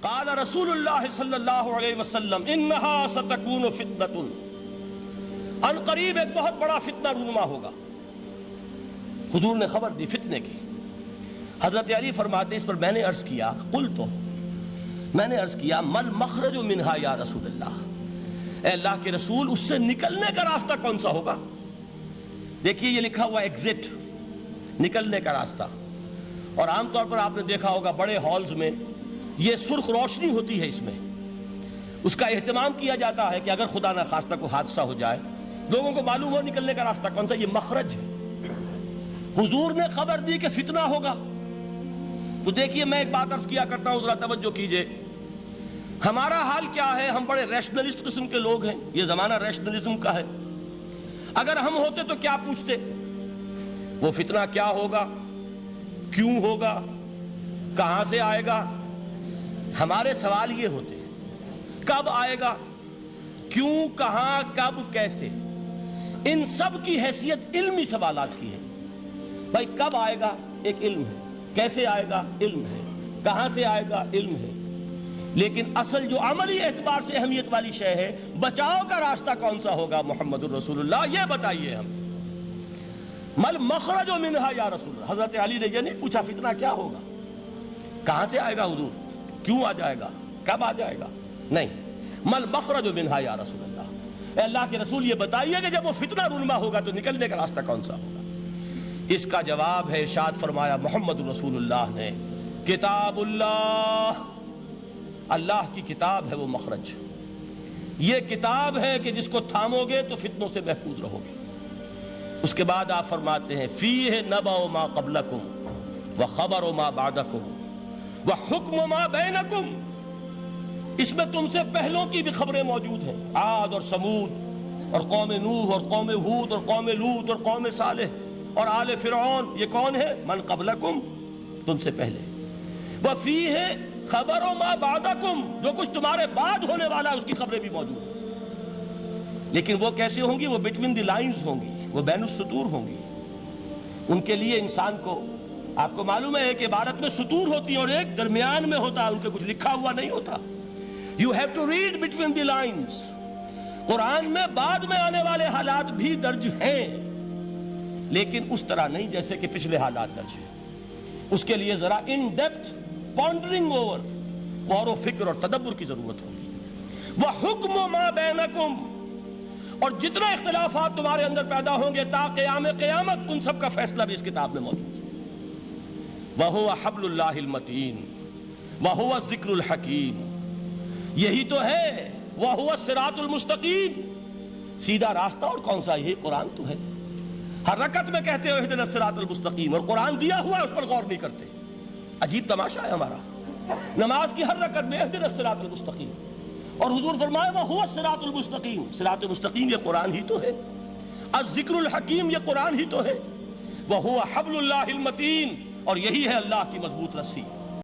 قال رسول اللہ صلی اللہ علیہ وسلم انہا ستکون فتنۃ، ان قریب ایک بہت بڑا فتنہ رونما ہوگا۔ حضور نے خبر دی فتنے کی۔ حضرت علی فرماتے اس پر میں نے عرض کیا، قلت، میں نے عرض کیا مل مخرج منہا یا رسول اللہ، اے اللہ کے رسول اس سے نکلنے کا راستہ کون سا ہوگا؟ دیکھیے یہ لکھا ہوا ایگزٹ، نکلنے کا راستہ، اور عام طور پر آپ نے دیکھا ہوگا بڑے ہالز میں یہ سرخ روشنی ہوتی ہے، اس میں اس کا اہتمام کیا جاتا ہے کہ اگر خدا نہ خواستہ کوئی حادثہ ہو جائے لوگوں کو معلوم ہو نکلنے کا راستہ کون سا، یہ مخرج ہے۔ حضور نے خبر دی کہ فتنہ ہوگا۔ تو دیکھیے میں ایک بات عرض کیا کرتا ہوں، ذرا توجہ کیجئے، ہمارا حال کیا ہے؟ ہم بڑے ریشنلسٹ قسم کے لوگ ہیں، یہ زمانہ ریشنلزم کا ہے۔ اگر ہم ہوتے تو کیا پوچھتے؟ وہ فتنہ کیا ہوگا، کیوں ہوگا، کہاں سے آئے گا؟ ہمارے سوال یہ ہوتے ہیں، کب آئے گا، کیوں، کہاں، کب، کیسے؟ ان سب کی حیثیت علمی سوالات کی ہے۔ بھائی کب آئے گا ایک علم ہے، کیسے آئے گا علم ہے، کہاں سے آئے گا علم ہے، لیکن اصل جو عملی اعتبار سے اہمیت والی شے ہے، بچاؤ کا راستہ کون سا ہوگا محمد الرسول اللہ، یہ بتائیے ہم۔ مل مخرج منہا یا رسول اللہ، حضرت علی نے یہ نہیں پوچھا فتنہ کیا ہوگا، کہاں سے آئے گا حضور، کیوں آ جائے گا، کب آ جائے گا، نہیں، مل مخرج منہا یا رسول اللہ، اے اللہ کے رسول یہ بتائیے کہ جب وہ فتنہ رونما ہوگا تو نکلنے کا راستہ کون سا ہوگا؟ اس کا جواب ہے، ارشاد فرمایا محمد رسول اللہ نے، کتاب اللہ، اللہ کی کتاب ہے وہ مخرج، یہ کتاب ہے کہ جس کو تھامو گے تو فتنوں سے محفوظ رہو گے۔ اس کے بعد آپ فرماتے ہیں فیہ نبأ ما قبلکم وخبر ما بعدکم وحکم ما بینکم، اس میں تم سے پہلوں کی بھی خبریں موجود ہیں، عاد اور سمود اور قوم نوح اور قوم ہود اور قوم لوط اور قوم صالح اور آل فرعون، یہ کون ہے؟ من قبلکم، تم سے پہلے، وفیہ خبر ما بعدکم، جو کچھ تمہارے بعد ہونے والا ہے اس کی خبریں بھی موجود ہیں، لیکن وہ کیسے ہوں گی؟ وہ بٹوین دی لائنز ہوں گی، وہ بین السطور ہوں گی۔ ان کے لیے انسان کو، آپ کو معلوم ہے کہ عبارت میں سطور ہوتی ہیں اور ایک درمیان میں ہوتا ہے، ان کے کچھ لکھا ہوا نہیں ہوتا۔ You have to read between the lines۔ قرآن میں بعد میں آنے والے حالات بھی درج ہیں، لیکن اس طرح نہیں جیسے کہ پچھلے حالات درج ہیں۔ اس کے لیے ذرا ان ڈیپتھ پونڈرنگ اوور، غور و فکر اور تدبر کی ضرورت ہوگی۔ وحکم ما بینکم، اور جتنے اختلافات تمہارے اندر پیدا ہوں گے تا قیام قیامت، ان سب کا فیصلہ بھی اس کتاب میں موجود ہے۔ وَهُوَ حَبْلُ اللَّهِ الْمَتِينُ وَهُوَ الذِّكْرُ الْحَكِيمُ، یہی تو ہے، وَهُوَ الصِّرَاطُ الْمُسْتَقِيمُ، سیدھا راستہ، اور کون سا؟ یہی قرآن تو ہے۔ ہر رکعت میں کہتے ہو اہدنا الصراط المستقیم، اور قرآن دیا ہوا ہے اس پر غور نہیں کرتے۔ عجیب تماشا ہے ہمارا، نماز کی ہر رکعت میں اہدنا الصراط المستقیم، اور حضور فرمایا وَهُوَ الصراط المستقیم، صراط مستقیم یہ قرآن ہی تو ہے، الذکر الحکیم یہ قرآن ہی تو ہے، وَهُوَ حبل اللہ المتین، اور یہی ہے اللہ کی مضبوط رسی۔